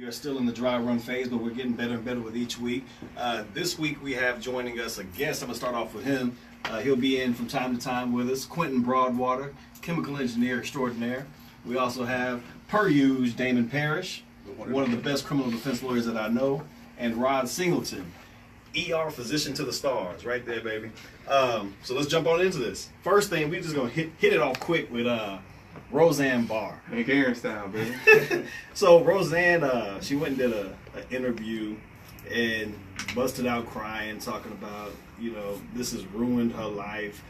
We are still in the dry run phase, but we're getting better and better with each week. This week we have joining us a guest. I'm going to start off with him. He'll be in from time to time with us. Quentin Broadwater, chemical engineer extraordinaire. We also have, per usual, Damon Parrish, one of the best criminal defense lawyers that I know, and Rod Singleton, ER physician to the stars, right there, baby. So let's jump on into this. First thing, we're just going to hit it off quick with Roseanne Barr. Hank Aaron style, baby. So Roseanne, she went and did an interview and busted out crying, talking about, this has ruined her life.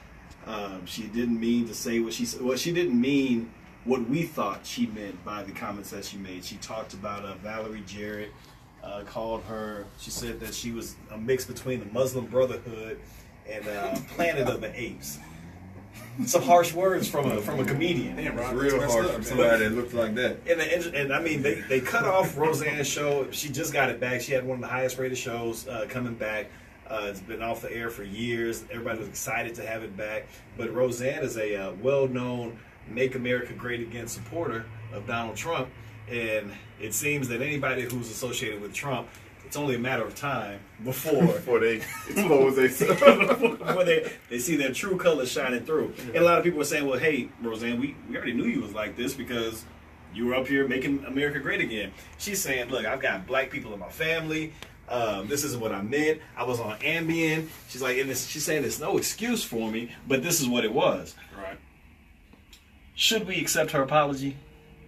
She didn't mean to say what she said. Well, she didn't mean what we thought she meant by the comments that she made. She talked about Valerie Jarrett, called her, she said that she was a mix between the Muslim Brotherhood and Planet of the Apes. Some harsh words from a comedian. Damn, Rob, real harsh from somebody that looks like that. And I mean, they cut off Roseanne's show. She just got it back. She had one of the highest rated shows coming back. It's been off the air for years. Everybody was excited to have it back. But Roseanne is a well-known Make America Great Again supporter of Donald Trump. And it seems that anybody who's associated with Trump, it's only a matter of time before they expose themselves. before they see their true colors shining through. And a lot of people are saying, well, hey, Roseanne, we already knew you was like this because you were up here making America great again. She's saying, look, I've got black people in my family. This isn't what I meant. I was on Ambien. She's like, she's saying it's no excuse for me, but this is what it was. Right. Should we accept her apology?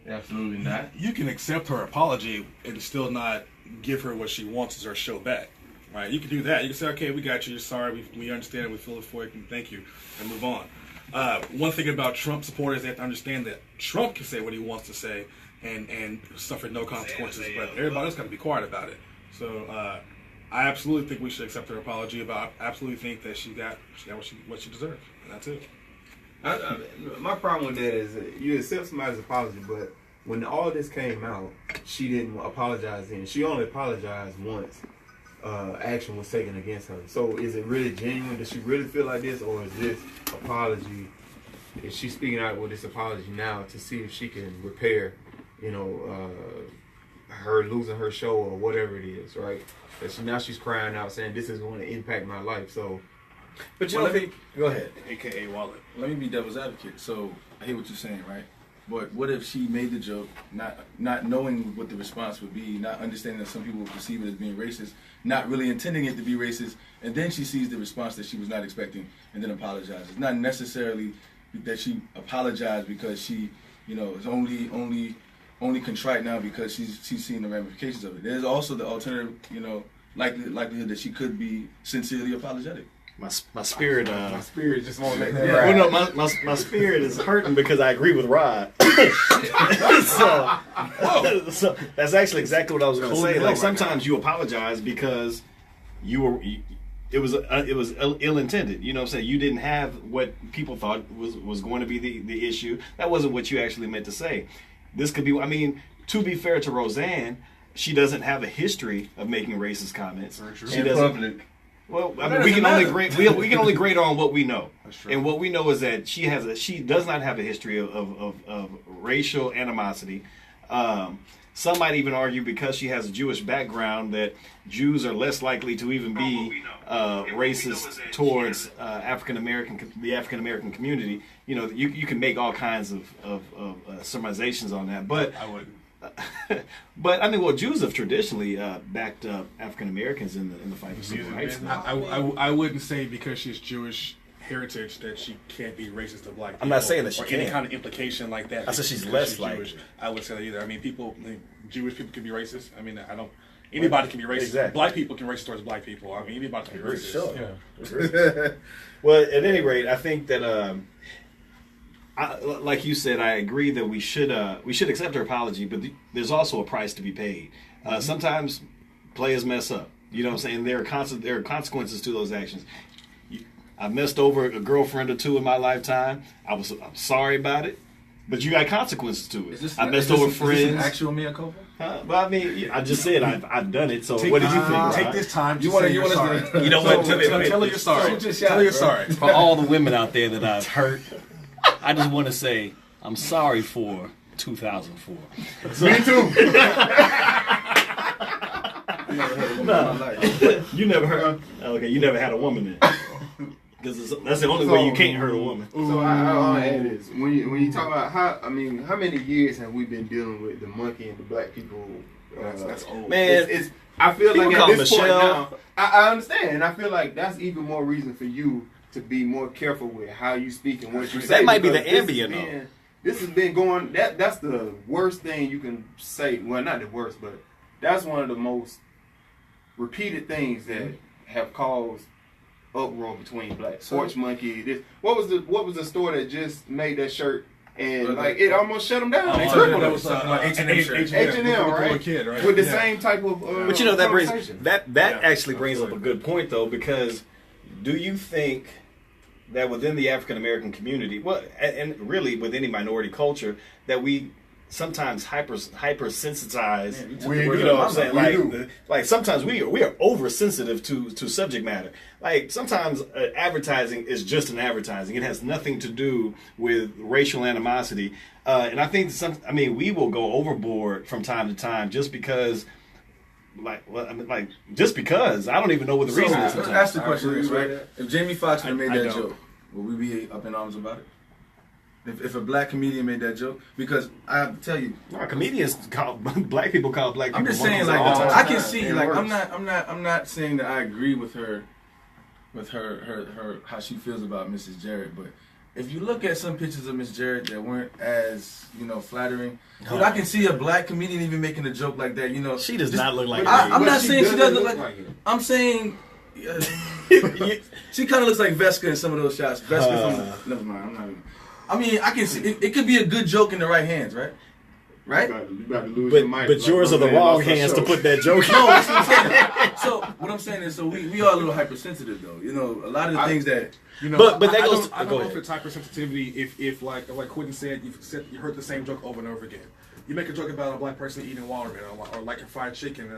Absolutely not. You can accept her apology and still not give her what she wants as her show back. Right? You can do that. You can say, okay, we got you. You're sorry. We understand it. We feel it for you. And thank you. And move on. One thing about Trump supporters, they have to understand that Trump can say what he wants to say and suffer no consequences, but everybody else got to be quiet about it. So I absolutely think we should accept her apology. I absolutely think that she got what she deserved. And that's it. My problem with that is that you accept somebody's apology, but when all this came out, she didn't apologize then. She only apologized once action was taken against her. So is it really genuine? Does she really feel like this? Or is this apology, is she speaking out with this apology now to see if she can repair, her losing her show or whatever it is, right? Now she's crying out saying this is going to impact my life. So, but you don't think... Go ahead. AKA Wallet. Let me be devil's advocate. So I hear what you're saying, right? But what if she made the joke, not knowing what the response would be, not understanding that some people would perceive it as being racist, not really intending it to be racist, and then she sees the response that she was not expecting, and then apologizes. Not necessarily that she apologized because she, is only contrite now because she's seen the ramifications of it. There's also the alternative, likelihood that she could be sincerely apologetic. My spirit, my spirit just won't let that yeah. ride. Well, no, my spirit is hurting because I agree with Rod. so that's actually exactly what I was going to say. Like sometimes you apologize because it was ill intended. You know what I'm saying? You didn't have what people thought was going to be the issue. That wasn't what you actually meant to say. This could be. I mean, to be fair to Roseanne, she doesn't have a history of making racist comments. She doesn't. Well, I mean, we can only grade on what we know, and what we know is that she does not have a history of racial animosity. Some might even argue because she has a Jewish background that Jews are less likely to even be racist towards the African American community. You can make all kinds of surmisations on that, but I wouldn't. But I mean, well, Jews have traditionally backed up African Americans in the fight for civil rights. I wouldn't say because she's Jewish heritage that she can't be racist to black people. I'm not saying that she can't. Any kind of implication like that. I said she's less Jewish. like. I would say that either. I mean, Jewish people can be racist. I mean, anybody can be racist. Exactly. Black people can be racist towards black people. I mean, anybody can be racist. Sure. Yeah. Well, at any rate, I think that. Like you said, I agree that we should accept her apology, but there's also a price to be paid. Sometimes players mess up. You know what I'm saying? There are consequences to those actions. I messed over a girlfriend or two in my lifetime. I'm sorry about it, but you got consequences to it. I messed over friends. Is this an actual mea culpa? Well, I mean, I just said I've done it. So what did you think? Take this time. You want to? You know what? Tell her you're sorry. Tell her you're sorry. For all the women out there that I've hurt, I just want to say I'm sorry for 2004. Me too. No. in my life. You never heard. Okay, you never had a woman then. Because that's the only way you can't hurt a woman. So I want to add this: when you talk about how many years have we been dealing with the monkey and the black people? That's old. Man, It's I feel like call at this point Michelle. now, I understand, and I feel like that's even more reason for you to be more careful with how you speak and what you say. That might be the because ambient though. This has been going. That's the worst thing you can say. Well, not the worst, but that's one of the most repeated things that have caused uproar between blacks. Porch monkey. This. What was the store that just made that shirt and like it almost shut them down? They crippled that us. was H&M, right? Kid, right? With the same type of. But you know that brings conversation. that actually brings up a good point though, because do you think that within the African American community, well, and really with any minority culture, that we sometimes hypersensitize? You know what I'm saying? Like sometimes we are oversensitive to subject matter. Like sometimes advertising is just an advertising. It has nothing to do with racial animosity. And I think we will go overboard from time to time just because. Just because I don't even know what the reason is. Ask the question is right. If Jamie Foxx had made that joke, would we be up in arms about it? If a black comedian made that joke, because I have to tell you, comedians black people call black people. I'm just saying, like I can see, like I'm not saying that I agree with her how she feels about Mrs. Jarrett, but if you look at some pictures of Miss Jarrett that weren't as flattering, dude, I can see a black comedian even making a joke like that. She does not look like. I'm not saying she doesn't look like. I'm saying. She kind of looks like Vesca in some of those shots. Vesca from never mind. I'm not even. I mean, I can see it could be a good joke in the right hands, right? Right? You got to lose your mic. But yours are the wrong hands to put that joke. No, that's what I'm saying. So what I'm saying is, we are a little hypersensitive, though. A lot of the things that. But that goes. I don't know if it's hypersensitivity. If like Quentin said, you heard the same joke over and over again. You make a joke about a black person eating watermelon or like a fried chicken.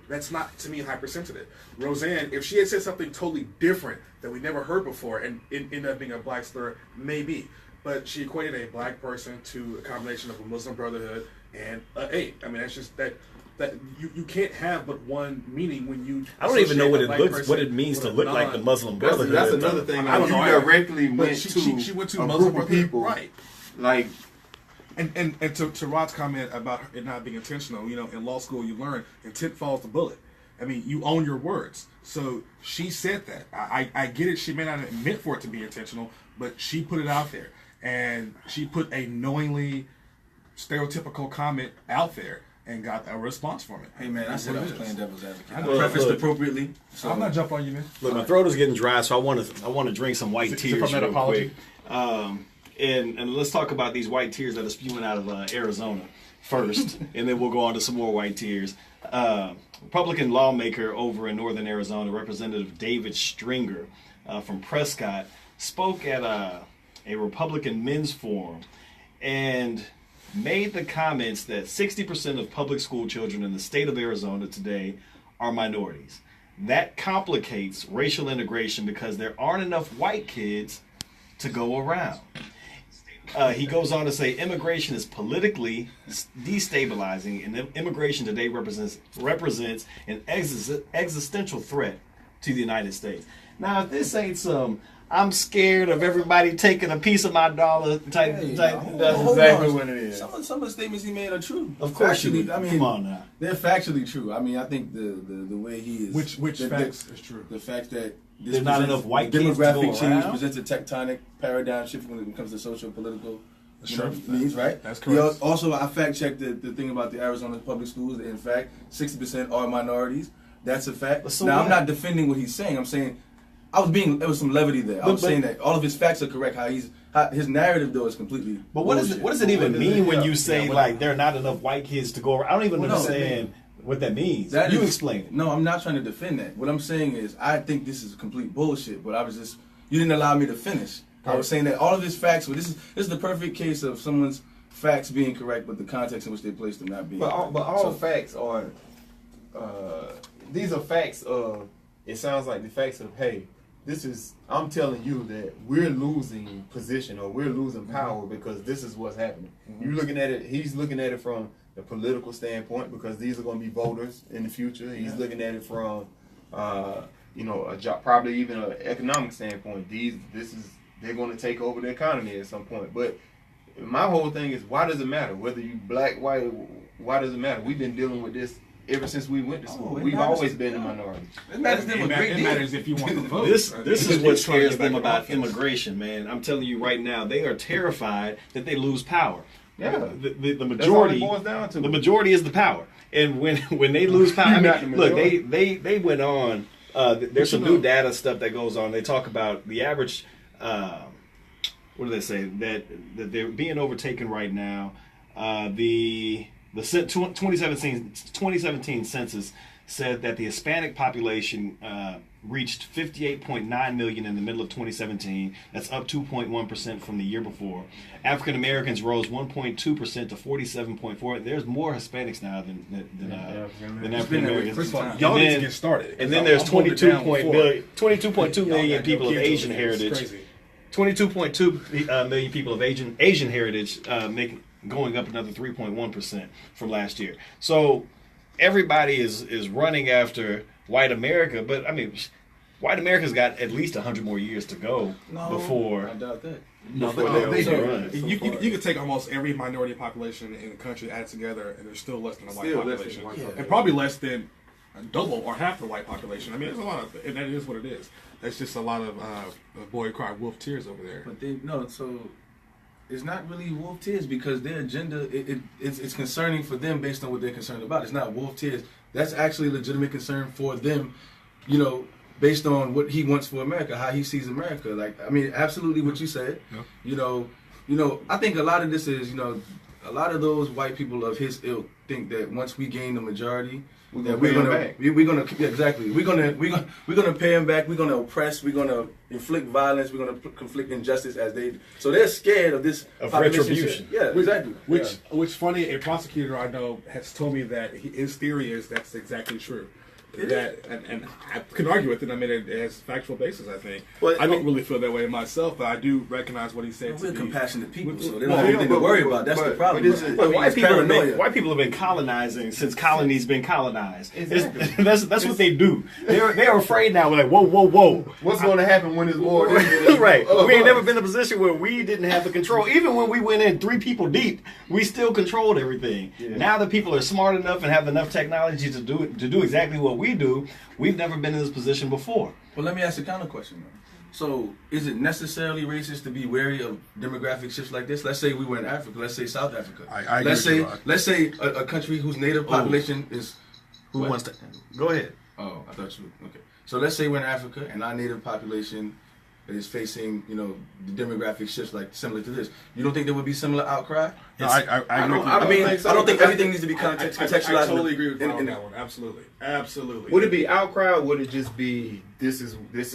That's not, to me, hypersensitive. Roseanne, if she had said something totally different that we never heard before and it ended up being a black slur, maybe. But she equated a black person to a combination of a Muslim Brotherhood and an ape. I mean, that's just that you can't have but one meaning when you. I don't even know what it means to look like the Muslim Brotherhood. That's another thing. I don't know. Directly went she went to a Muslim group of Brotherhood, people, right? Like. And to Rod's comment about it not being intentional, in law school you learn intent follows the bullet. I mean, you own your words. So she said that. I get it. She may not have meant for it to be intentional, but she put it out there. And she put a knowingly stereotypical comment out there and got a response from it. Hey, man, I said I was playing devil's advocate. I Well, prefaced look. appropriately. So I'm not jumping on you, man. Look, my throat is getting dry, so I want to drink some white Is it tears from that real apology? quick. And let's talk about these white tears that are spewing out of Arizona first, and then we'll go on to some more white tears. Republican lawmaker over in northern Arizona, Representative David Stringer from Prescott, spoke at a Republican men's forum and made the comments that 60% of public school children in the state of Arizona today are minorities. That complicates racial integration because there aren't enough white kids to go around. He goes on to say immigration is politically destabilizing, and immigration today represents an existential threat to the United States. Now, if this ain't some I'm scared of everybody taking a piece of my dollar type, that's exactly what it is. Some of the statements he made are true. Of course, come on now. They're factually true. I mean, I think the way he is. Which facts is true? The fact that there's not enough white kids to go demographic change around? presents a tectonic paradigm shift when it comes to social political Sure. needs, right? That's correct. Also, I fact checked the thing about the Arizona public schools. In fact, 60% are minorities. That's a fact. So now, what? I'm not defending what he's saying. I'm saying there was some levity there. I was saying that all of his facts are correct. His narrative though is completely. But what does it even mean when you say like there are not enough white kids to go around? I don't even understand what that means. You explain it. No, I'm not trying to defend that. What I'm saying is I think this is complete bullshit. But you didn't allow me to finish. I was saying that all of his facts. This is the perfect case of someone's facts being correct, but the context in which they placed them not being. But all facts are. These are facts of. It sounds like the facts of hey. I'm telling you that we're losing position or we're losing power because this is what's happening. You're looking at it, he's looking at it from the political standpoint, because these are going to be voters in the future. He's looking at it from, you know, a job, probably even an economic standpoint. They're going to take over the economy at some point. But my whole thing is, why does it matter whether you black, white? Why does it matter? We've been dealing with this ever since we went to school. We've always been a minority. It matters if you want to vote. This is what scares them about immigration, man. I'm telling you right now, they are terrified that they lose power. Yeah, the majority boils down to. The majority is the power, and when they lose power, I mean, look, they went on. There's some new data stuff that goes on. They talk about the average. What do they say that they're being overtaken right now? The 2017 census said that the Hispanic population reached 58.9 million in the middle of 2017. That's up 2.1% from the year before. African Americans rose 1.2% to 47.4. There's more Hispanics now than African Americans. First of all, y'all need to get started. And then there's 22.2 million people of Asian heritage. 22.2 million people of Asian heritage, going up another 3.1% from last year. So everybody is running after white America, but I mean, white America's got at least 100 more years to go before. I doubt that. No, they do. You could take almost every minority population in the country, add together, and there's still less than a white population, and probably less than double or half the white population. I mean, there's a lot of, and that is what it is. That's just a lot of boy cry wolf tears over there. But so it's not really wolf tears, because their agenda it's concerning for them based on what they're concerned about. It's not wolf tears. That's actually a legitimate concern for them, you know, based on what he wants for America, how he sees America. Like, I mean, absolutely what you said. Yeah. You know, I think a lot of this is, you know, a lot of those white people of his ilk think that once we gain the majority, we're gonna pay him back. We're gonna pay him back. We're gonna oppress. We're gonna inflict violence. We're gonna conflict injustice as they. So they're scared of this retribution. Yeah, exactly. Which funny, a prosecutor I know has told me that his theory is that's exactly true. That and I can argue with it. I mean, it has factual basis. I think. Well, I don't really feel that way myself, but I do recognize what he said. We're compassionate people, so they don't have anything to worry about. That's the problem. White people have been colonizing since colonies been colonized. Exactly. That's what they do. They're afraid now. We're like, whoa. What's going to happen when this war? Right. We ain't never been in a position where we didn't have the control. Even when we went in 3 people deep, we still controlled everything. Yeah. Now that people are smart enough and have enough technology to do exactly what we do, we've never been in this position before. Well, let me ask a counter question, man. So, is it necessarily racist to be wary of demographic shifts like this? Let's say we were in Africa. Let's say South Africa. Let's say a country whose native population is. Who wants to? Go ahead. Oh, I thought you. Okay. So let's say we're in Africa and our native population is facing, you know, the demographic shifts like similar to this. You don't think there would be similar outcry? No, I don't think everything needs to be contextualized. I totally agree with you on that one. Absolutely. Would it be outcry, or would it just be this is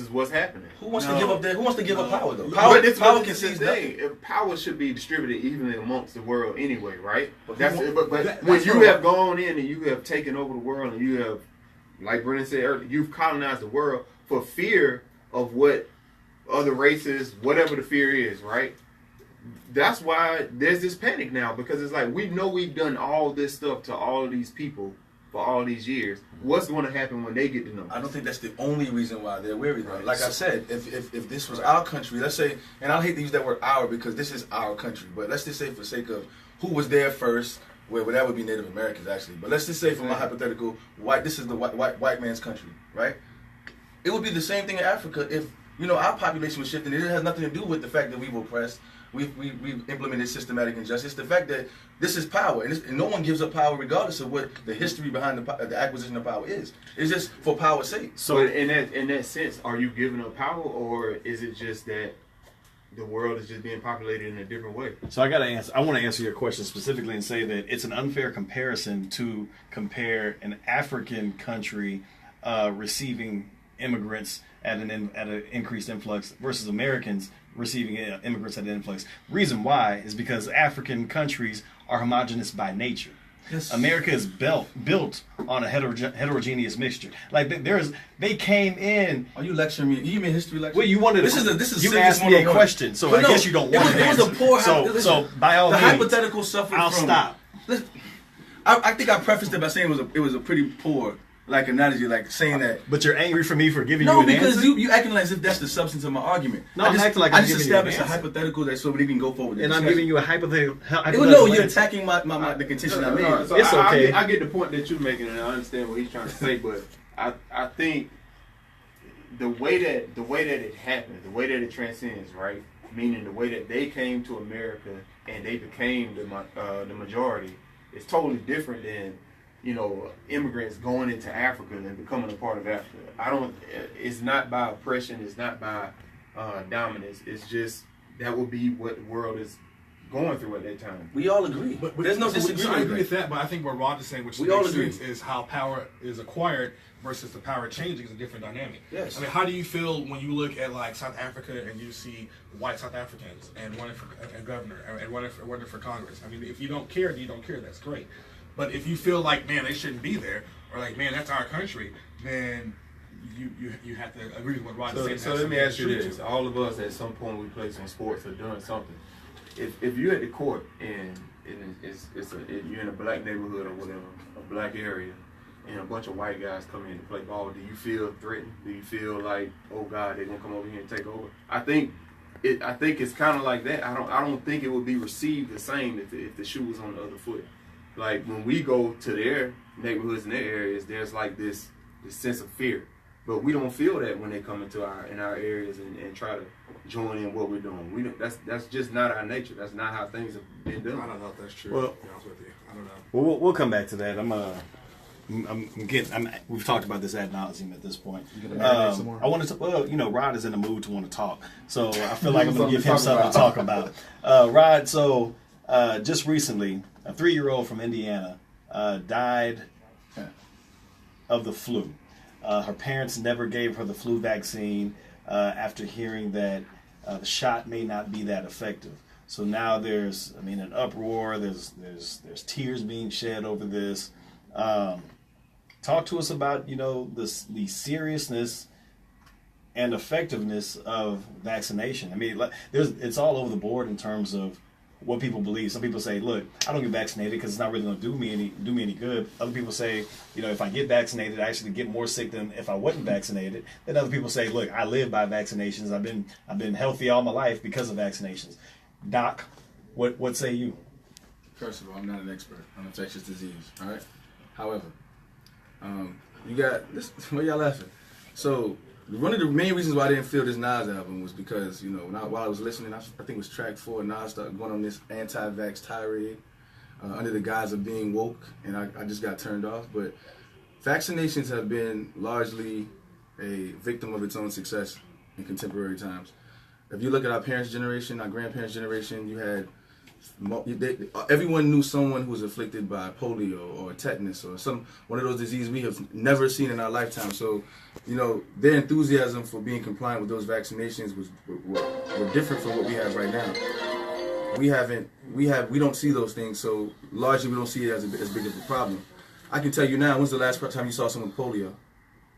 what's happening? Who wants to give up that? Who wants to give up power though? Power can seize nothing. Power should be distributed evenly amongst the world anyway, right? But when you have gone in and you have taken over the world and you have, like Brennan said earlier, you've colonized the world for fear of what other races, whatever the fear is, right? That's why there's this panic now, because it's like, we know we've done all this stuff to all of these people for all these years. What's going to happen when they get to know? I don't think that's the only reason why they're wary though. Like I said, if this was our country, let's say, and I hate to use that word "our" because this is our country, but let's just say for the sake of who was there first, well, that would be Native Americans actually, but let's just say for my hypothetical, this is the white man's country, right? It would be the same thing in Africa if, you know, our population was shifting. It has nothing to do with the fact that we were oppressed. We've implemented systematic injustice. The fact that this is power, and no one gives up power regardless of what the history behind the acquisition of power is. It's just for power's sake. So in that sense, are you giving up power, or is it just that the world is just being populated in a different way? So I want to answer your question specifically and say that it's an unfair comparison to compare an African country receiving immigrants at an increased influx versus Americans receiving immigrants at an influx. Reason why is because African countries are homogenous by nature. Yes. America is built on a heterogeneous mixture. Like they came in. Are you lecturing me? You mean history lecture? Well, you wanted. This is you asked me a question, so I guess you don't want to answer. It was a poor. So by all means, the hypothetical suffered. I'll stop. I think I prefaced it by saying it was a pretty poor like analogy, like saying that. But you're angry for me for giving you an answer? No, because you acting like as if that's the substance of my argument. No, I'm acting like I'm giving you an answer. I just established a hypothetical that so we can go forward. And I'm giving you a hypothetical. No, you're attacking the contention I made. So it's okay. I get the point that you're making, and I understand what he's trying to say. But I think the way that it happened, the way that it transcends, right? Meaning the way that they came to America and they became the majority, is totally different than, you know, immigrants going into Africa and becoming a part of Africa. It's not by oppression, it's not by dominance. It's just that would be what the world is going through at that time. We all agree. But there's no disagreement. So I agree with that, but I think what Rod is saying, which makes sense, is how power is acquired versus the power changing is a different dynamic. Yes. I mean, how do you feel when you look at like South Africa and you see white South Africans and running for a governor and running for Congress? I mean, if you don't care, you don't care. That's great. But if you feel like, man, they shouldn't be there, or like, man, that's our country, then you have to agree with what Rod is saying. So let me ask you this: all of us at some point we play some sports or doing something. If you're at the court and you're in a black neighborhood or whatever, a black area, and a bunch of white guys come in to play ball, do you feel threatened? Do you feel like, oh God, they're gonna come over here and take over? I think it's kind of like that. I don't think it would be received the same if the shoe was on the other foot. Like when we go to their neighborhoods and their areas, there's like this sense of fear, but we don't feel that when they come into our areas and try to join in what we're doing. That's just not our nature. That's not how things have been done. I don't know if that's true. Well, to be honest with you, I don't know. Well, we'll come back to that. We've talked about this ad nauseum at this point. Some more? I wanted to. Well, you know, Rod is in the mood to want to talk, so I feel like I'm going to give him something to talk about. Rod, so just recently, a 3-year-old from Indiana died of the flu. Her parents never gave her the flu vaccine after hearing that the shot may not be that effective. So now there's, an uproar. There's tears being shed over this. Talk to us about, the seriousness and effectiveness of vaccination. It's all over the board in terms of what people believe. Some people say, look, I don't get vaccinated because it's not really going to do me any good. Other people say, if I get vaccinated, I actually get more sick than if I wasn't vaccinated. Then other people say, look, I live by vaccinations. I've been healthy all my life because of vaccinations. Doc, what say you? First of all, I'm not an expert on infectious disease. All right. However, you got this. Why y'all laughing? So one of the main reasons why I didn't feel this Nas album was because, while I was listening, I think it was track 4, Nas started going on this anti-vax tirade under the guise of being woke, and I just got turned off. But vaccinations have been largely a victim of its own success in contemporary times. If you look at our parents' generation, our grandparents' generation, you had everyone knew someone who was afflicted by polio or tetanus or one of those diseases we have never seen in our lifetime. So, their enthusiasm for being compliant with those vaccinations were different from what we have right now. We don't see those things, so largely we don't see it as big of a problem. I can tell you now, when's the last time you saw someone with polio?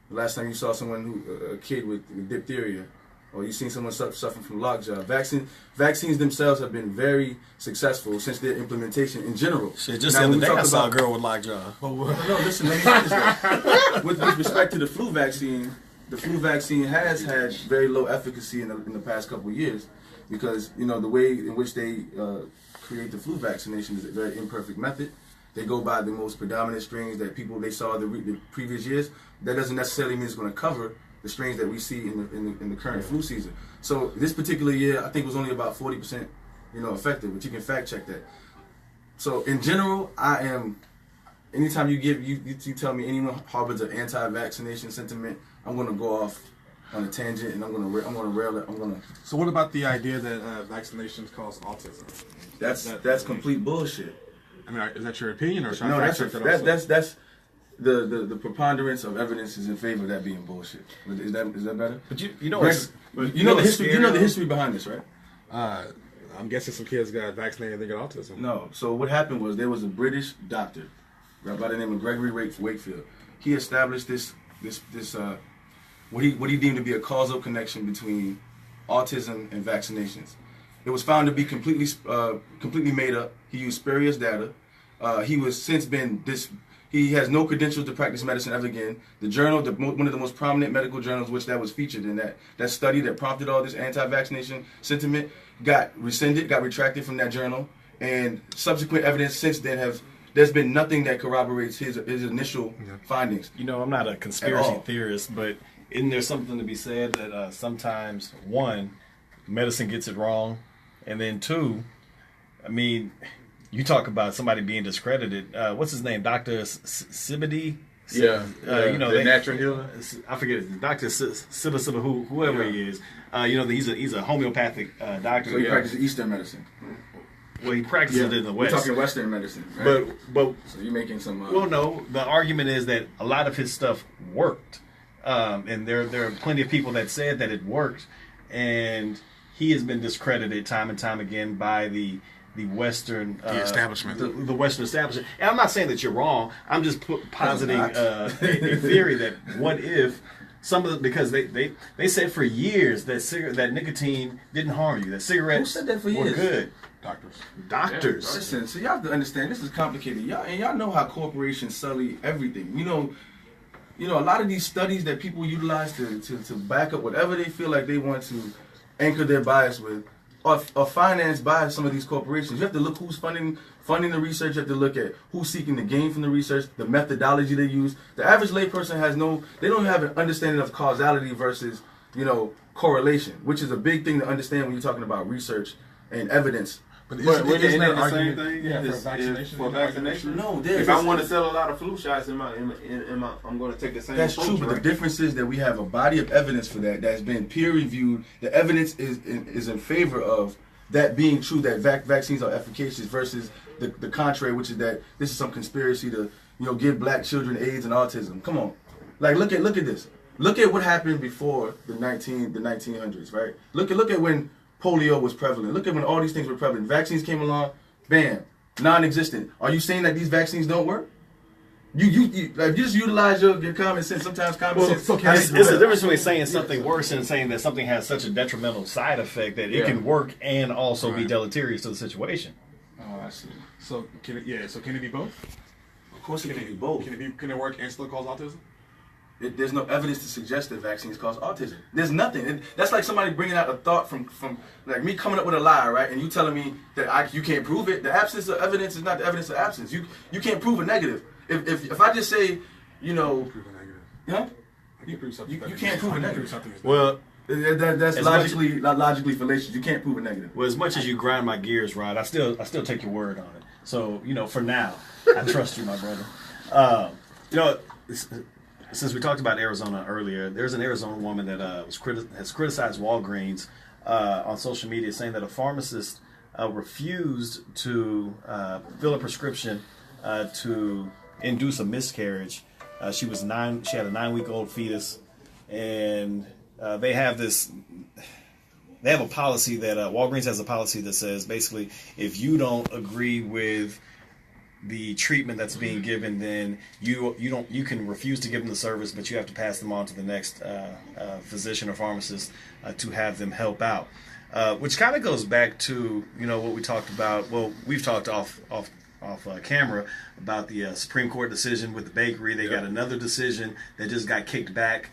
The last time you saw a kid with diphtheria? Or you've seen someone suffering from lockjaw. Vaccines themselves have been very successful since their implementation in general. Shit, just the other day I saw a girl with lockjaw. No, listen, let me finish that. With respect to the flu vaccine has had very low efficacy in the past couple of years because, the way in which they create the flu vaccination is a very imperfect method. They go by the most predominant strains that they saw the previous years. That doesn't necessarily mean it's going to cover the strains that we see in the current flu season. So this particular year, I think was only about 40%, effective, but you can fact check that. So in general, anytime you tell me anyone harbors an anti-vaccination sentiment, I'm going to go off on a tangent and I'm going to rail it. So what about the idea that vaccinations cause autism? That's complete bullshit. Is that your opinion or should I no? fact check that also? That's the preponderance of evidence is in favor of that being bullshit. Is that better? But the history behind this, right? I'm guessing some kids got vaccinated and they got autism. No. So what happened was there was a British doctor by the name of Gregory Wakefield. He established this what he deemed to be a causal connection between autism and vaccinations. It was found to be completely made up. He used spurious data. He was since been he has no credentials to practice medicine ever again. The journal, one of the most prominent medical journals, which that was featured in that study that prompted all this anti-vaccination sentiment, got rescinded, got retracted from that journal, and subsequent evidence since then there's been nothing that corroborates his initial findings. You know, I'm not a conspiracy theorist, but isn't there something to be said that sometimes, one, medicine gets it wrong, and then two, I mean, you talk about somebody being discredited. What's his name? Dr. Sibidi? The natural healer. I forget. Dr. Sibidi, whoever he is. He's a homeopathic doctor. So he practices Eastern medicine. Well, he practices it in the West. We're talking Western medicine, right? But so you're making some. Well, no. The argument is that a lot of his stuff worked, and there are plenty of people that said that it worked, and he has been discredited time and time again by the Western establishment, the Western establishment. And I'm not saying that you're wrong. I'm just positing a theory that what if because they said for years that nicotine didn't harm you, that cigarettes Who said that for were years? good. Doctors. Listen, so you have to understand this is complicated. Y'all know how corporations sully everything. You know, a lot of these studies that people utilize to back up whatever they feel like they want to anchor their bias with are financed by some of these corporations. You have to look who's funding the research. You have to look at who's seeking the gain from the research, the methodology they use. The average layperson they don't have an understanding of causality versus, correlation, which is a big thing to understand when you're talking about researing and evidence. But isn't that the same thing for vaccination? No, if I want to sell a lot of flu shots, I'm going to take the same. That's true, but the difference is that we have a body of evidence for that's been peer reviewed. The evidence is in favor of that being true, that vaccines are efficacious versus the contrary, which is that this is some conspiracy to give black children AIDS and autism. Come on, like look at this. Look at what happened before the 1900s, right? Look at when polio was prevalent. Look at when all these things were prevalent. Vaccines came along, bam, non-existent. Are you saying that these vaccines don't work? You just utilize your common sense. Sometimes common sense. It's the difference between saying something worse and saying that something has such a detrimental side effect that it can work and also be deleterious to the situation. Oh, I see. So can it be both? Of course, it can be both. Can it work and still cause autism? There's no evidence to suggest that vaccines cause autism. There's nothing. That's like somebody bringing out a thought from like me coming up with a lie, right? And you telling me that you can't prove it. The absence of evidence is not the evidence of absence. You can't prove a negative. If I just say, prove a negative. Huh? You prove something. You can't prove a negative. Well, that's logically fallacious. You can't prove a negative. Well, as much as you grind my gears, Rod, I still take your word on it. So for now, I trust you, my brother. Since we talked about Arizona earlier, there's an Arizona woman that has criticized Walgreens on social media, saying that a pharmacist refused to fill a prescription to induce a miscarriage. She had a 9-week-old fetus, and they have a policy that Walgreens has a policy that says basically if you don't agree with the treatment that's being given, then you can refuse to give them the service, but you have to pass them on to the next physician or pharmacist to have them help out. Which kind of goes back to what we talked about. Well, we've talked off camera about the Supreme Court decision with the bakery. They got another decision that just got kicked back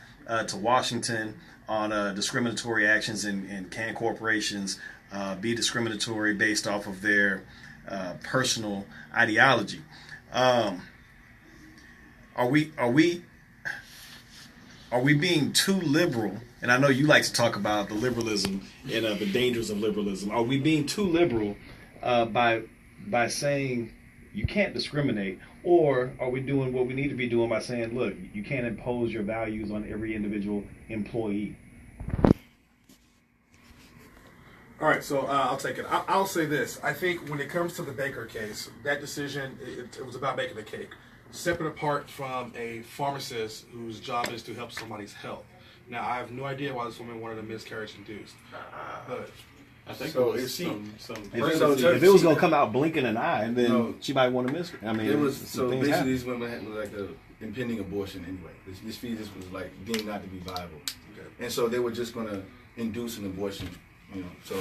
to Washington on discriminatory actions, and can corporations be discriminatory based off of their personal ideology. Are we being too liberal? And I know you like to talk about the liberalism and the dangers of liberalism. Are we being too liberal by saying you can't discriminate, or are we doing what we need to be doing by saying, look, you can't impose your values on every individual employee? All right, so I'll take it. I'll say this. I think when it comes to the Baker case, that decision, it was about making a cake. Separate apart from a pharmacist whose job is to help somebody's health. Now, I have no idea why this woman wanted a miscarriage induced. But I think so. it was If it was going to come out blinking an eye, then she might want to miss it. I mean, it was so basically these women had like a impending abortion anyway. This fetus was like deemed not to be viable, and so they were just going to induce an abortion You know, so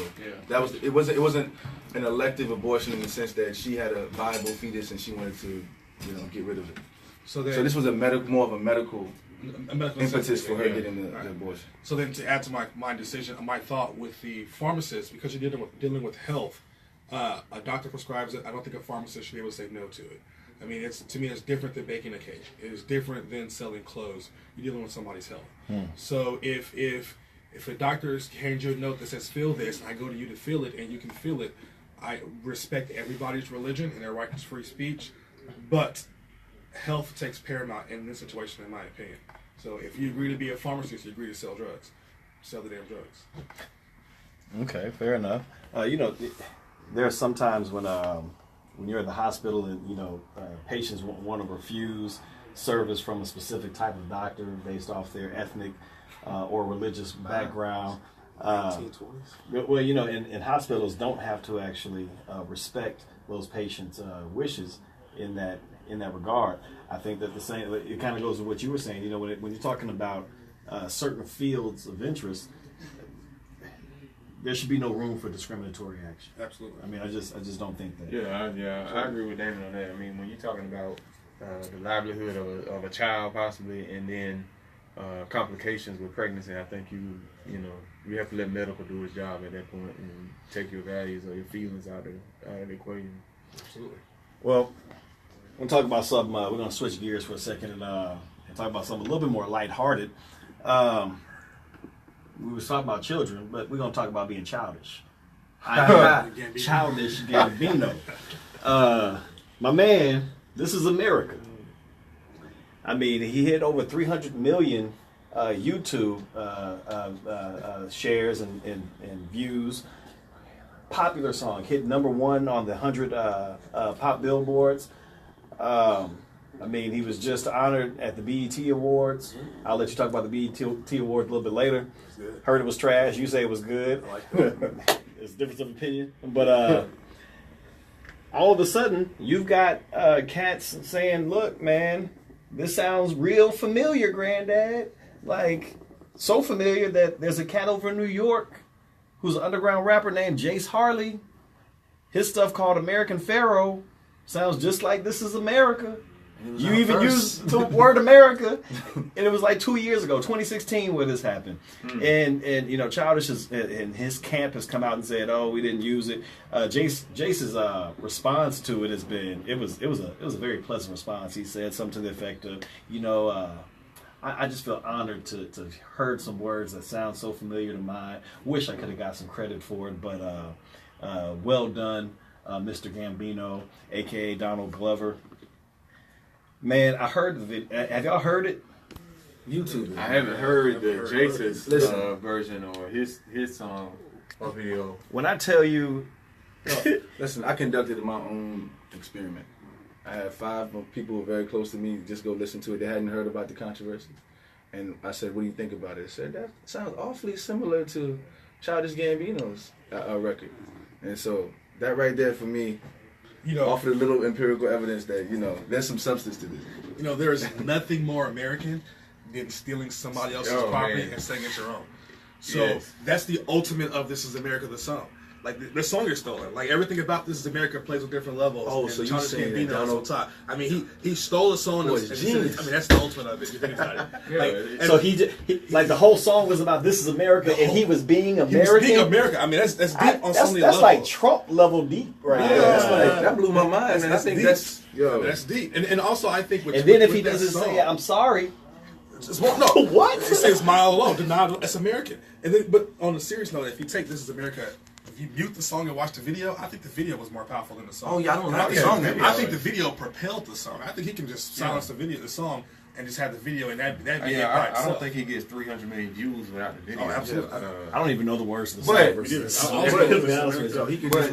that was it. Wasn't an elective abortion in the sense that she had a viable fetus and she wanted to, get rid of it. So this was more of a medical impetus for her getting the abortion. So then, to add to my thought with the pharmacist, because you're dealing with health, a doctor prescribes it. I don't think a pharmacist should be able to say no to it. I mean, to me, it's different than baking a cake. It is different than selling clothes. You're dealing with somebody's health. So if a doctor hands you a note that says fill this, and I go to you to fill it, and you can fill it, I respect everybody's religion and their right to free speech, but health takes paramount in this situation, in my opinion. So if you agree to be a pharmacist, you agree to sell drugs. Sell the damn drugs. Okay, fair enough. There are some times when you're in the hospital and, patients want to refuse service from a specific type of doctor based off their ethnic or religious background. Well, and hospitals don't have to actually respect those patients' wishes in that regard. I think that it kind of goes with what you were saying. When you're talking about certain fields of interest, there should be no room for discriminatory action. Absolutely. I mean, I just don't think that. I agree with Damon on that. I mean, when you're talking about the livelihood of a child possibly, and then complications with pregnancy, I think you have to let medical do its job at that point and take your values or your feelings out of the equation. Absolutely. Well, we're going to talk about something. We're going to switch gears for a second and talk about something a little bit more lighthearted. We was talking about children, but we're going to talk about being childish. Childish Gambino. My man, this is America. I mean, he hit over 300 million YouTube shares and views. Popular song, hit #1 on the 100 pop billboards. I mean, he was just honored at the BET Awards. I'll let you talk about the BET Awards a little bit later. Heard it was trash. You say it was good. I like that. It's a difference of opinion. But all of a sudden, you've got cats saying, look, man, this sounds real familiar, Granddad. Like, so familiar that there's a cat over in New York who's an underground rapper named Jace Harley. His stuff called American Pharaoh sounds just like This Is America. You even used the word America, and it was like 2 years ago, 2016, where this happened. And Childish and his camp has come out and said, "Oh, we didn't use it." Jace's response to it has been, it was a very pleasant response. He said something to the effect of, I just feel honored to heard some words that sound so familiar to mine. Wish I could have got some credit for it, but well done, Mr. Gambino, aka Donald Glover. Man, I heard the video. Have y'all heard it? YouTube. I haven't heard the Jace's version or his song or video. When I tell you, listen, I conducted my own experiment. I had 5 people who were very close to me just go listen to it. They hadn't heard about the controversy, and I said, "What do you think about it?" I said, "That sounds awfully similar to Childish Gambino's record," and so that right there for me. Offered a little empirical evidence that, there's some substance to this. There is nothing more American than stealing somebody else's property and saying it's your own. So that's the ultimate of This Is America, the song. Like, the song is stolen. Like, everything about This Is America plays with different levels. Oh, so you're saying that Donald... I mean, he stole a song. Genius. I mean, that's the ultimate of it, if you think about it. So he like, the whole song was about This Is America, and he was being American? He was being America. I mean, that's deep on so many levels. That's like Trump level deep right there. That blew my mind, man. I think that's... That's deep. And also, I think... And then if he doesn't say, I'm sorry... No. What? It says mile alone. Denial. That's American. And then, but on a serious note, if you take This Is America, if you mute the song and watch the video, I think the video was more powerful than the song. Oh yeah, I don't like the song. I think the video propelled the song. I think he can just silence the song, and just have the video, and that video. I don't think he gets 300 million views without the video. Oh, absolutely. I don't even know the words of the song. So he could just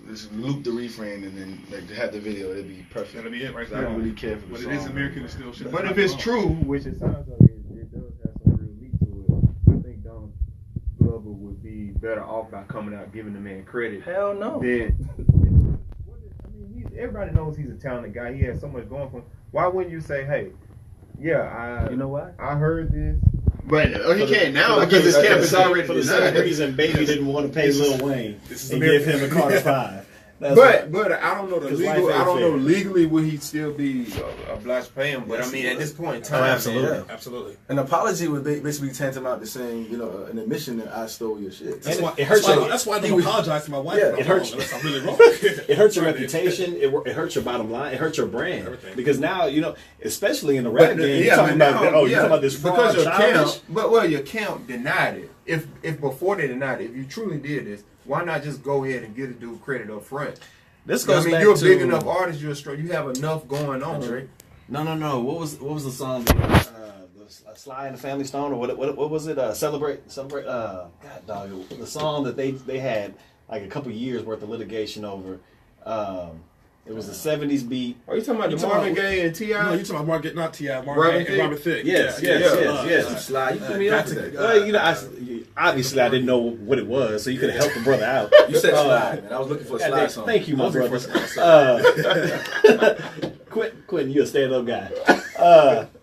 just loop the refrain and then have the video. It'd be perfect. That'd be it, right? I don't really care for the song. But it is American and still shit. But if it's true, which it sounds like it does have some real meat to it, I think Donald Glover would be better off by coming out giving the man credit. Hell no. Everybody knows he's a talented guy. He has so much going for him. Why wouldn't you say, hey, you know what? I heard this. But he can't now because his camp is already for the same denied. reason Baby didn't want to pay Lil Wayne and give him a Carter 5. But I don't know the 'Cause legal. life ain't I don't know fair. legally would he still be obliged to pay him. But I mean, at this point in time, absolutely. man, Absolutely. An apology would basically tantamount to saying, you know, an admission that I stole your shit. And Why, it hurts that's why I don't apologize to my wife. Yeah, if I'm it hurts. wrong, unless I'm really wrong. It hurts your reputation. It hurts your bottom line. It hurts your brand. Everything. Because now, you know, especially in the rap game, you're but talking about, now, you're talking about this fraud, because your Childish. camp. But your camp denied it. If before they denied it, if you truly did this, why not just go ahead and give the dude credit up front? This goes back you're a to, big enough artist. You have enough going on. Drake. No. What was the song? The Sly and the Family Stone, or what was it? Celebrate. God, dog. The song that they had like a couple years worth of litigation over. It was the '70s beat. Are you talking about the Marvin Gaye and T.I.? No, you're talking about Margaret, not T.I. Robin Margaret and Thicke? Robert Thicke. Yes. Sly, you put me up to that. Well, you know, obviously I didn't know what it was, so you could have helped the brother out. You said Sly, man. I was looking for a Sly song. Thank you, my brother. Quentin, you're a stand-up guy.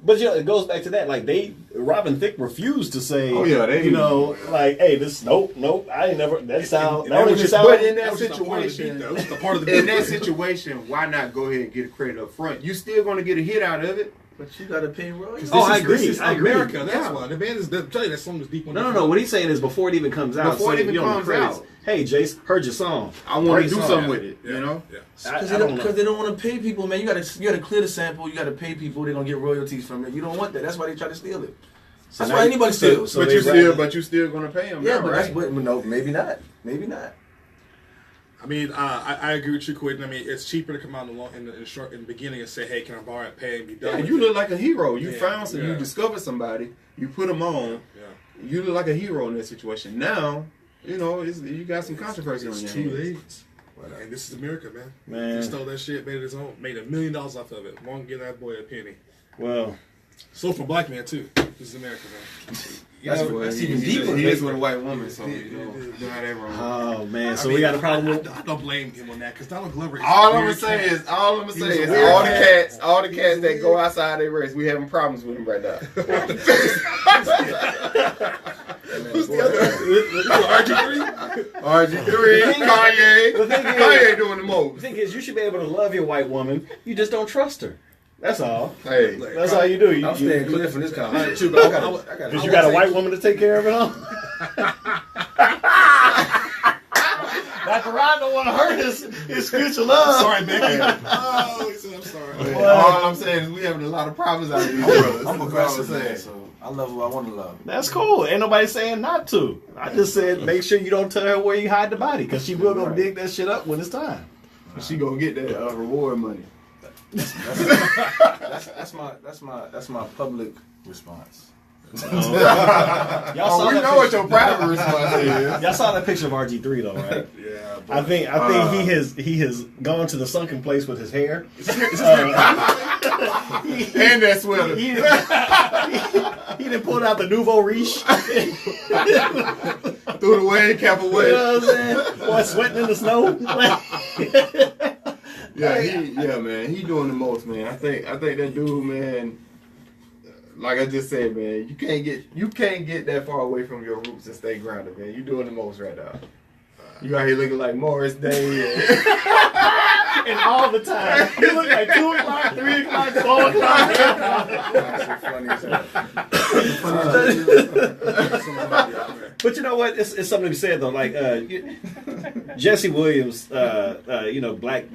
But you know, it goes back to that. Like Robin Thicke refused to say, they- you know, like, hey, this, nope, I ain't never. That sound. and That only that was just just- sound. But in That that was just a part of the beat, situation, though. That was the part of the in beat. that situation, why not go ahead and get a credit up front? You still going to get a hit out of it. But you got to pay royalties. Oh, I This agree. is I agree. America. That's Yeah. why the band is. I'm telling you, that song is deep on. No. What he's saying is before it even comes out. Before it say, even you know, the comes credits, out. Hey, Jace, heard your song. I want Great to do song. something with it, you know? Yeah. Because I don't know. they don't want to pay people, man. You gotta clear the sample. You gotta pay people. They're gonna get royalties from it. You don't want that. That's why they try to steal it. So That's now why you- anybody steals. so but they you still going to pay him, Yeah, now, but right? no, maybe not. Maybe not. I mean, I agree with you, Quentin. I mean, it's cheaper to come out in the beginning and say, "Hey, can I borrow it? Pay and be done." Yeah, with you it. look like a hero. You Yeah, found some. You yeah. discovered somebody. You put them on. Yeah. You look like a hero in that situation. Now, you know, you got some controversy on your It's too hands. late. And this is America, man. Man. He stole that shit, made it his own, made $1 million off of it. Won't give that boy a penny. Well, So for black man too. This is America, man. That's even deeper. He is with a white woman, so you know, not that wrong. oh man, so we got a problem with. I don't blame him on that because Donald Glover. Is All a I'm weird gonna say cat. is, all weird cat. all the cats that go outside their race, we having problems with them right now. Who's the other? RG3. RG3, Kanye. The thing is- Kanye doing the The most. thing is, you should be able to love your white woman. You just don't trust her. That's all. Hey, That's all you do. I'm staying clear from this conversation. Because you got a white woman to take care of it all. Dr. Rod don't want to hurt his future love. Sorry, Becky. Oh, he said I'm sorry. all I'm saying is we having a lot of problems out here, brothers. I'm That's progressive, all I'm man, saying. so I love who I want to love. That's cool. Ain't nobody saying not to. I just said make sure you don't tell her where you hide the body, because she will go dig that shit up when it's time. She gonna get that reward money. That's my public response. Y'all Oh, saw we that know what picture. your private response is. Y'all saw that picture of RG3 though, right? Yeah. I think he has gone to the sunken place with his hair. And that sweater. He done pulled out the nouveau riche. Threw the wave cap You away. know what I'm saying? Boy, sweating in the snow. Yeah, man, he doing the most, man. I think that dude, man. Like I just said, man, you can't get that far away from your roots and stay grounded, man. You doing the most right now. You out here looking like Morris Day. And all the time. You look like 2 o'clock, 3 o'clock, 4 o'clock. But you know what? It's something to be said though. Like Jesse Williams, you know, black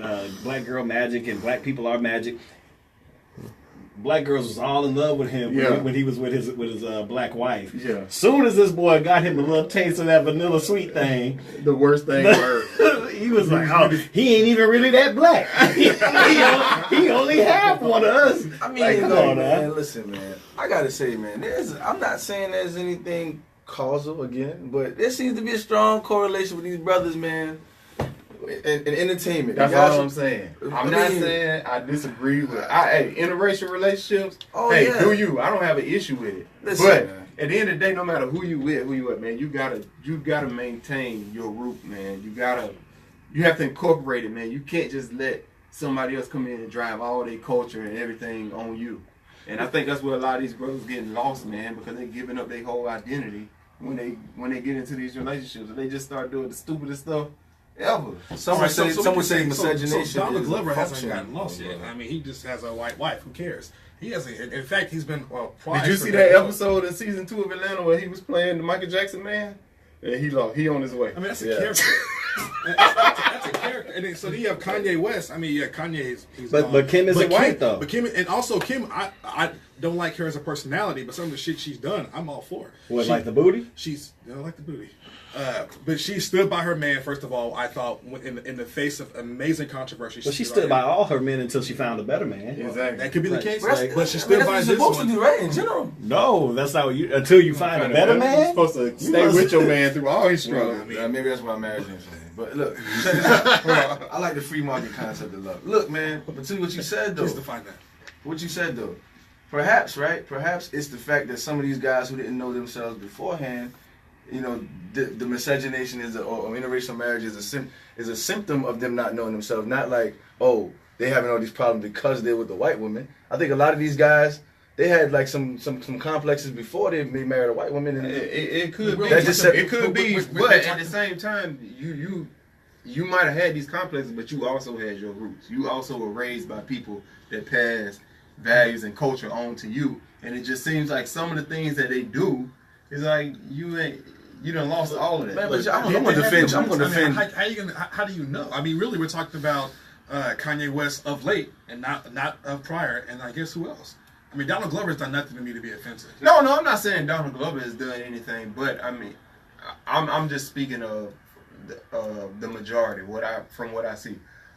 girl magic and black people are magic. Black girls was all in love with him when he was with his black wife. Yeah. Soon as this boy got him a little taste of that vanilla sweet thing, The worst thing ever. he was like, "Oh, he ain't even really that black. he only half one of us." I mean, Like, come on, man. listen, man. I gotta say, man, I'm not saying there's anything causal again, but there seems to be a strong correlation with these brothers, man. In entertainment. That's Y'all all should- I'm saying. I I'm not mean- saying I disagree with. Hey, interracial relationships. Oh, hey, yeah. do you? I don't have an issue with it. Listen, but man. at the end of the day, no matter who you with, man, you gotta maintain your root, man. You have to incorporate it, man. You can't just let somebody else come in and drive all their culture and everything on you. And I think that's where a lot of these brothers getting lost, man, because they're giving up their whole identity when they get into these relationships. They just start doing the stupidest stuff ever. Some would say miscegenation. So Donald Glover hasn't function. gotten lost yet. I mean, he just has a white wife. Who cares? He hasn't. In fact, he's been. Did you see that episode in season 2 of Atlanta where he was playing the Michael Jackson man? And he lost. He on his way. I mean, that's a character. That's a character. And then, so you have Kanye West. I mean, yeah, Kanye he's but Kim isn't white though. But Kim, and also Kim, I don't like her as a personality, but some of the shit she's done, I'm all for. What, like the booty? I like the booty. But she stood by her man. First of all, I thought in the face of amazing controversy. Well, she stood by all her men until she found a better man. Exactly. That could be the case. But she stood by this one. supposed to do, right? In general. No, that's not what you. Until you find a better man. You're supposed to stay with your man through all his struggles. Maybe that's why marriage ain't saying. But look, I like the free market concept of love. Look, man, but to what you said though. Just to find that. What you said though. Perhaps, right? Perhaps it's the fact that some of these guys who didn't know themselves beforehand, you know, the miscegenation or interracial marriage is a symptom of them not knowing themselves. Not like, oh, they having all these problems because they're with the white woman. I think a lot of these guys, they had like some complexes before they married a white woman. And it could be. It could be. But at the same time, you might have had these complexes, but you also had your roots. You also were raised by people that passed values and culture on to you, and it just seems like some of the things that they do is like you done lost all of that. Man, but I'm gonna defend. How do you know? I mean, really, we're talking about Kanye West of late and not of prior, and I guess who else? I mean, Donald Glover's done nothing to me to be offensive. No, I'm not saying Donald Glover has done anything, but I mean, I'm just speaking of the majority. From what I see.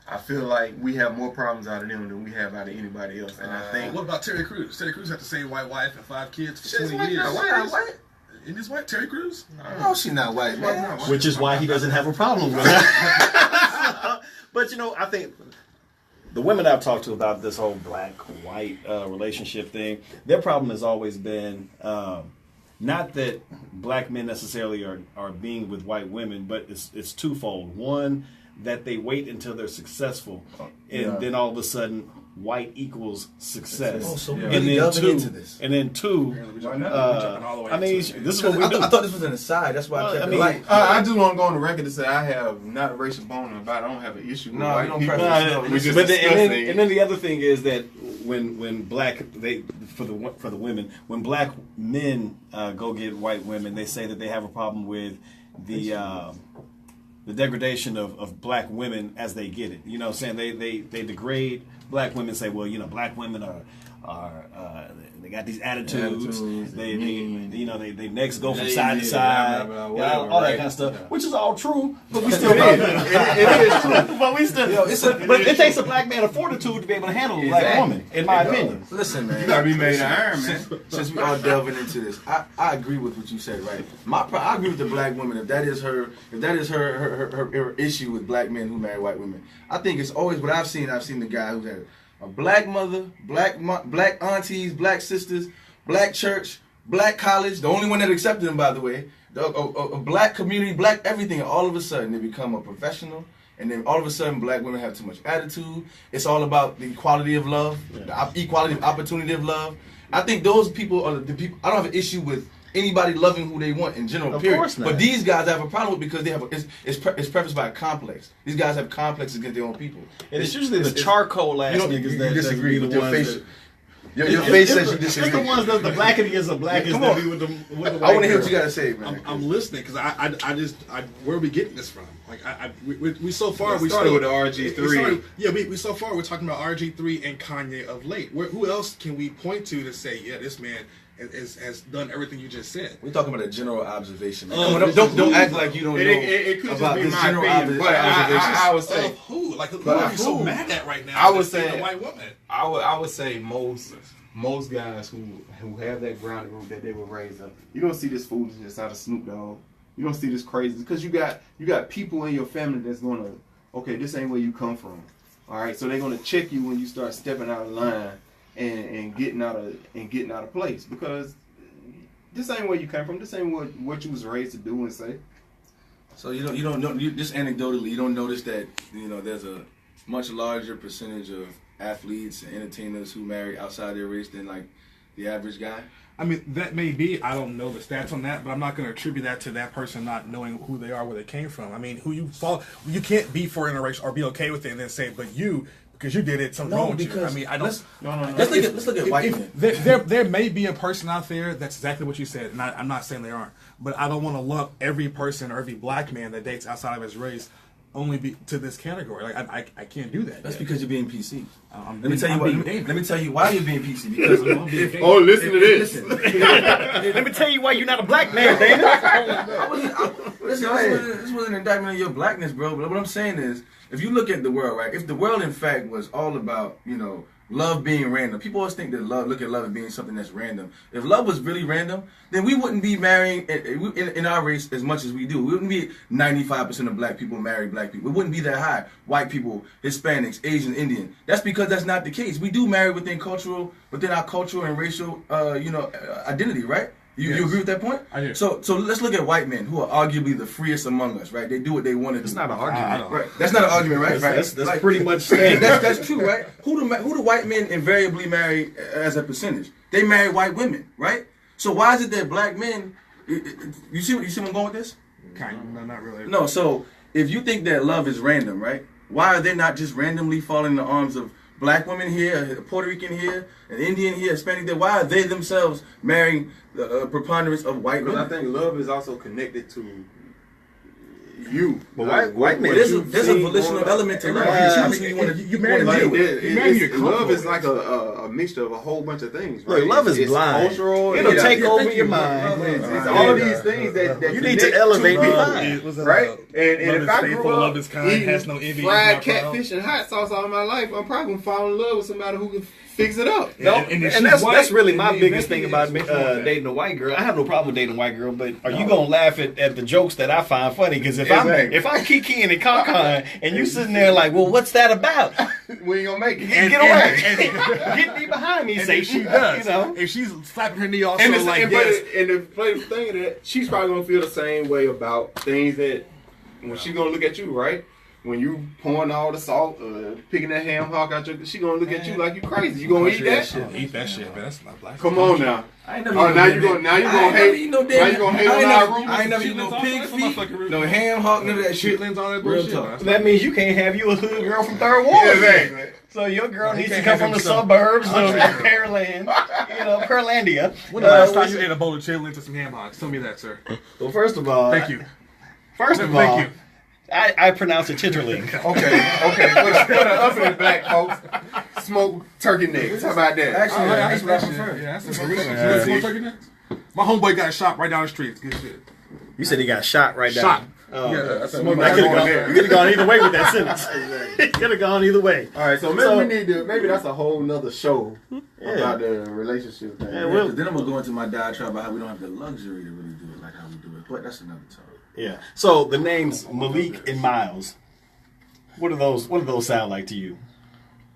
I feel like we have more problems out of them than we have out of anybody else. And I think... What about Terry Crews? Terry Crews had the same white wife and 5 kids for 20 years. Not white. Isn't his wife Terry Crews? No, she's not white, man. Which is why he doesn't have a problem with that. But, you know, I think the women I've talked to about this whole black-white relationship thing, their problem has always been... not that black men necessarily are being with white women, but it's twofold. One, that they wait until they're successful, and then all of a sudden, white equals success. Oh, so we're really delving into this. And then two, I mean, this is what we do. I thought this was an aside. That's why I kept I just want to go on the record to say I have not a racial bone about it. I don't have an issue with white people. And then the other thing is that when black for the women, when black men go get white women, they say that they have a problem with the degradation of black women as they get it. You know what I'm saying? They degrade black women, say, well, you know, black women are they got these attitudes. They necks go from side to side, all that kind of stuff, which is all true, but we still it is true. But we still but it takes a black man of fortitude to be able to handle a black woman, in my opinion. Listen, man, you gotta be made of iron, man. Since we are delving into this, I agree with what you said, right? I agree with the black woman. If that is her issue with black men who marry white women, I think it's always what I've seen. I've seen the guy who's had a black mother, black aunties, black sisters, black church, black college, the only one that accepted him, by the way, a black community, black everything, and all of a sudden they become a professional, and then all of a sudden black women have too much attitude. It's all about the equality of love, the equality of opportunity of love. I think those people are the people. I don't have an issue with anybody loving who they want in general, period. Of course not. But these guys have a problem with because they have it's prefaced by a complex. These guys have complexes against their own people. And it's usually the charcoal ass niggas that disagree with your face. Your face says you disagree. It's the ones that the blacking is the blackest that be with the white I want to hear what you got to say, man. I'm listening because where are we getting this from? Like we so far we started with the RG3. We so far we're talking about RG3 and Kanye of late. Who else can we point to say, yeah, this man has done everything you just said? We're talking about a general observation. Don't act like you don't know it could about just be this my general opinion, but I would say who? Like who are you so mad at right now? I would say a white woman. I would say most guys who have that grounded root that they were raised up. You don't see this foolishness out of Snoop Dogg. You don't see this crazy because you got people in your family that's gonna, okay, this ain't where you come from. All right, so they're gonna check you when you start stepping out of line and getting out of place because this ain't where you come from. This ain't what you was raised to do and say. So you don't know just anecdotally you don't notice that there's a much larger percentage of athletes and entertainers who marry outside their race than like the average guy? I mean, that may be. I don't know the stats on that, but I'm not going to attribute that to that person not knowing who they are, where they came from. I mean, who you follow, you can't be for interracial or be okay with it and then say, but you, because you did it, something wrong with you. I mean, I don't. Let's look at white men. There may be a person out there that's exactly what you said, and I'm not saying they aren't, but I don't want to lump every person or every black man that dates outside of his race only be to this category. Like I can't do that. That's because you're being PC. Let me tell you why you're being PC. Because listen to this. Let me tell you why you're not a black man, Dana. This wasn't an indictment of your blackness, bro. But what I'm saying is, if you look at the world, right? If the world, in fact, was all about, love being random. People always think that look at love as being something that's random. If love was really random, then we wouldn't be marrying in our race as much as we do. We wouldn't be 95% of black people marry black people. It wouldn't be that high. White people, Hispanics, Asian, Indian. That's because that's not the case. We do marry within our cultural and racial, identity, right? You agree with that point? I do. So let's look at white men who are arguably the freest among us, right? They do what they want to do. It's not an argument. Right. That's not an argument, right? That's pretty much standard. That's true, right? Who do white men invariably marry as a percentage? They marry white women, right? So why is it that black men? You see where I'm going with this? Kind of, no, not really. No. So if you think that love is random, right? Why are they not just randomly falling in the arms of black women here, a Puerto Rican here, an Indian here, Hispanic there? Why are they themselves marrying the preponderance of white women? I think love is also connected to you. But white men, there's a volitional element to love. You marry love is like a mixture of a whole bunch of things. Right? Look, love is blind. Cultural. It'll take over your mind. It's all these things that you need to elevate your mind, right? And if I grew up love is kind, has no envy, fried catfish and hot sauce all my life, I'm probably gonna fall in love with somebody who can fix it up. And that's really my biggest thing about dating a white girl. I have no problem with dating a white girl, but are you gonna laugh at the jokes that I find funny? Because if I'm kikiing and conking and you sitting there like, well, what's that about? We ain't gonna make it. Get away! Get me behind me, say she does. If she's slapping her knee also, and the funny thing of that, she's probably gonna feel the same way about things that when she's gonna look at you, right? When you pouring all the salt, picking that ham hock out she gonna look at you like you crazy. You gonna eat that? Eat that shit, man. That's not black. Come on now. Now you gonna hate on our roots. I ain't never eat no pig feet, no ham hock, none of that shit. All that bullshit. That means you can't have you a hood girl from Third Ward. Exactly. So your girl needs to come from the suburbs of Pearland, Pearlandia. When the last time you ate a bowl of chitlins and some ham hocks? Tell me that, sir. Well, first of all, thank you. Thank you. I pronounce it chitterling. Okay. Put an oven in black, folks. Smoke turkey necks. How about that? Actually, that's what I prefer. Yeah, that's a smoke turkey necks. My homeboy got shot right down the street. It's good shit. You said he got shot right down. Shot. You could have gone either way with that sentence. Could have gone either way. All right, so maybe we need to. Maybe that's a whole nother show about the relationship thing. Yeah, well, then I'm gonna go into my diatribe about how we don't have the luxury to really do it like how we do it. But that's another topic. Yeah. So the names Malik and Miles. What do those sound like to you?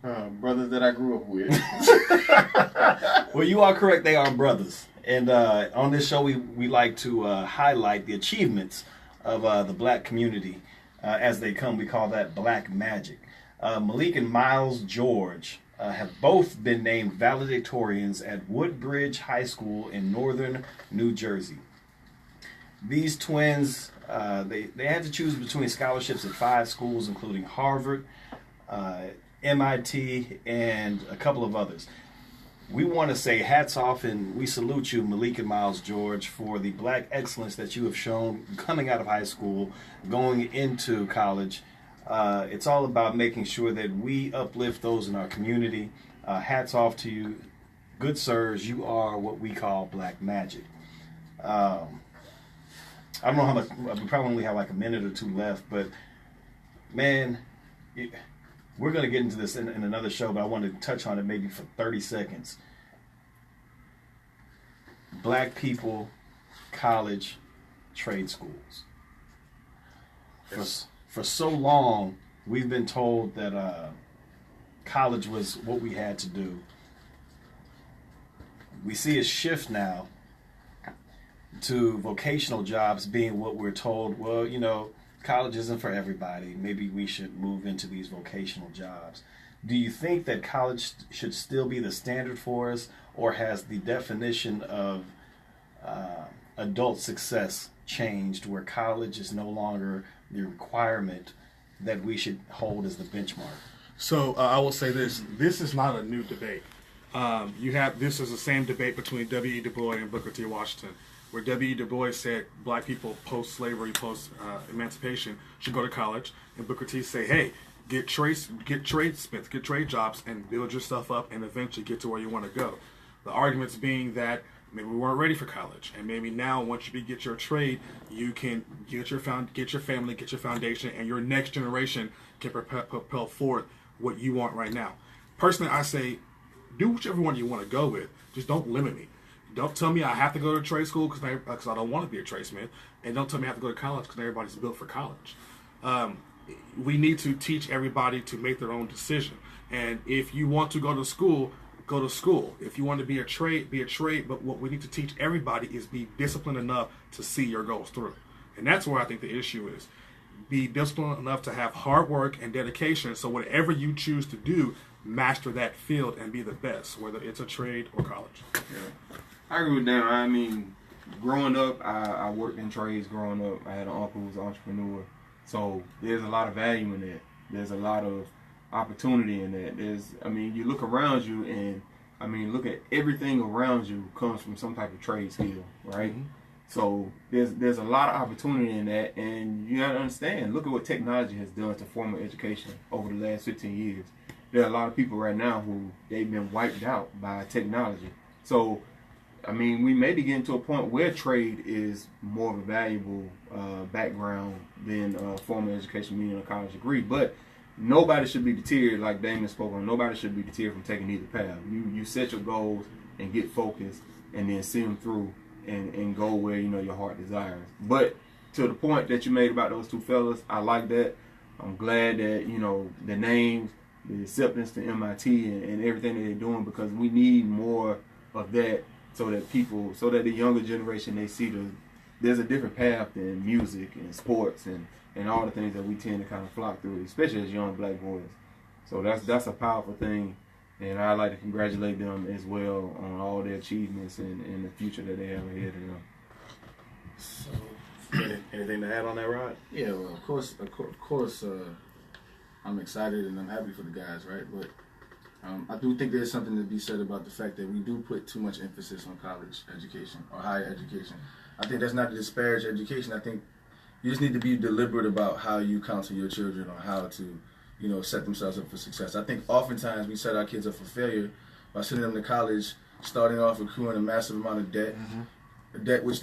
Brothers that I grew up with. Well, you are correct. They are brothers. And on this show, we like to highlight the achievements of the black community as they come. We call that black magic. Malik and Miles George have both been named valedictorians at Woodbridge High School in northern New Jersey. These twins, they had to choose between scholarships at 5 schools, including Harvard, MIT, and a couple of others. We want to say hats off and we salute you, Malik and Miles George, for the black excellence that you have shown coming out of high school, going into college. It's all about making sure that we uplift those in our community. Hats off to you. Good sirs, you are what we call black magic. I don't know how much, we probably only have like a minute or two left, but man, we're going to get into this in another show, but I want to touch on it maybe for 30 seconds. Black people, college, trade schools. For so long, we've been told that college was what we had to do. We see a shift now to vocational jobs being what we're told, well, college isn't for everybody. Maybe we should move into these vocational jobs. do you think that college should still be the standard for us, or has the definition of adult success changed, where college is no longer the requirement that we should hold as the benchmark? So I will say this: this is not a new debate. This is the same debate between W.E. Du Bois and Booker T. Washington, where W.E. Du Bois said black people post-slavery, post-emancipation should go to college, and Booker T. say, hey, get tradesmen, get trade jobs, and build yourself up, and eventually get to where you want to go. The arguments being that maybe we weren't ready for college, and maybe now once you get your trade, you can get your family, get your foundation, and your next generation can propel forth what you want right now. Personally, I say, do whichever one you want to go with. Just don't limit me. Don't tell me I have to go to trade school because I don't want to be a tradesman, and don't tell me I have to go to college because everybody's built for college. We need to teach everybody to make their own decision. And if you want to go to school, go to school. If you want to be a trade, be a trade. But what we need to teach everybody is be disciplined enough to see your goals through. And that's where I think the issue is. Be disciplined enough to have hard work and dedication, so whatever you choose to do, master that field and be the best, whether it's a trade or college. Yeah. I agree with that. I mean, growing up, I worked in trades growing up. I had an uncle who was an entrepreneur. So there's a lot of value in that. There's a lot of opportunity in that. You look around you and, look at everything around you comes from some type of trade skill, right? Mm-hmm. So there's a lot of opportunity in that, and you got to understand, look at what technology has done to formal education over the last 15 years. There are a lot of people right now who they've been wiped out by technology. So, we may be getting to a point where trade is more of a valuable background than formal education, meaning a college degree. But nobody should be deterred, like Damon spoke on, nobody should be deterred from taking either path. You set your goals and get focused and then see them through and go where, your heart desires. But to the point that you made about those two fellas, I like that. I'm glad that, the names, the acceptance to MIT and everything that they're doing, because we need more of that so that the younger generation, they see there's a different path than music and sports and all the things that we tend to kind of flock through, especially as young black boys. So that's a powerful thing, and I'd like to congratulate them as well on all their achievements and the future that they have ahead of them. So, anything to add on that, Rod? Yeah, well, of course, I'm excited and I'm happy for the guys, right? But I do think there's something to be said about the fact that we do put too much emphasis on college education or higher education. I think that's not to disparage education. I think you just need to be deliberate about how you counsel your children on how to, set themselves up for success. I think oftentimes we set our kids up for failure by sending them to college, starting off accruing a massive amount of debt, debt which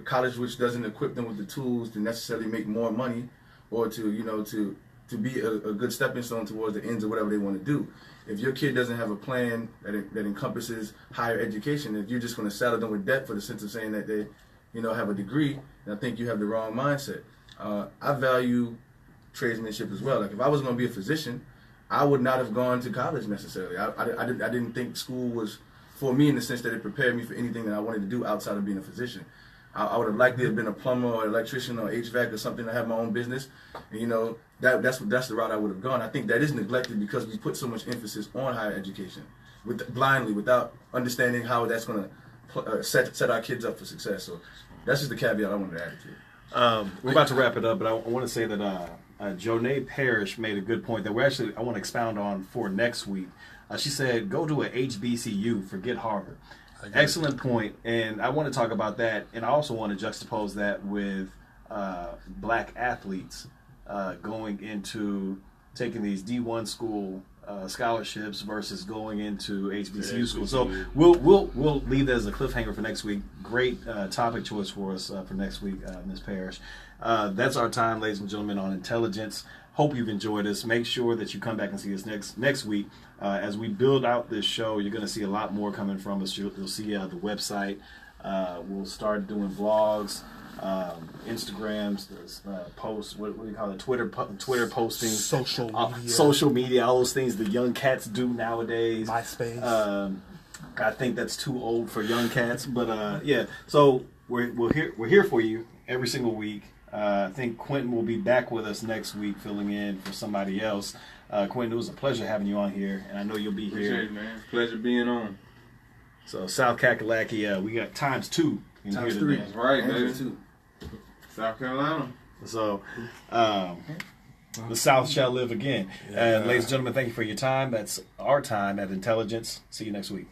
college which doesn't equip them with the tools to necessarily make more money or to be a good stepping stone towards the ends of whatever they want to do. If your kid doesn't have a plan that encompasses higher education, if you're just going to saddle them with debt for the sense of saying that they, have a degree, then I think you have the wrong mindset. I value tradesmanship as well. Like if I was going to be a physician, I would not have gone to college necessarily. I didn't think school was for me in the sense that it prepared me for anything that I wanted to do outside of being a physician. I would have liked to have been a plumber or electrician or HVAC or something to have my own business. And, that's the route I would have gone. I think that is neglected because we put so much emphasis on higher education blindly without understanding how that's going to set our kids up for success. So that's just the caveat I wanted to add to it. We're about to wrap it up, but I want to say that Jonae Parrish made a good point that I want to expound on for next week. She said, go to a HBCU, forget Harvard. Excellent point, and I want to talk about that, and I also want to juxtapose that with black athletes going into taking these D1 school scholarships versus going into HBCU school. So we'll leave that as a cliffhanger for next week. Great topic choice for us for next week, Ms. Parrish. That's our time, ladies and gentlemen, on intelligence. Hope you've enjoyed us. Make sure that you come back and see us next week. As we build out this show, you're going to see a lot more coming from us. You'll see the website. We'll start doing vlogs, Instagrams, posts. What do you call it? Twitter postings, social media, all those things the young cats do nowadays. MySpace. I think that's too old for young cats, but yeah. So we're here for you every single week. I think Quentin will be back with us next week, filling in for somebody else. Quentin, it was a pleasure having you on here, and I know you'll be Appreciate here. it, man. Pleasure being on. So South Kakalaki, we got ×2 in Times here 3. today. That's right, Andrew, baby. too. South Carolina. So the South shall live again. And ladies and gentlemen, thank you for your time. That's our time at Intelligence. See you next week.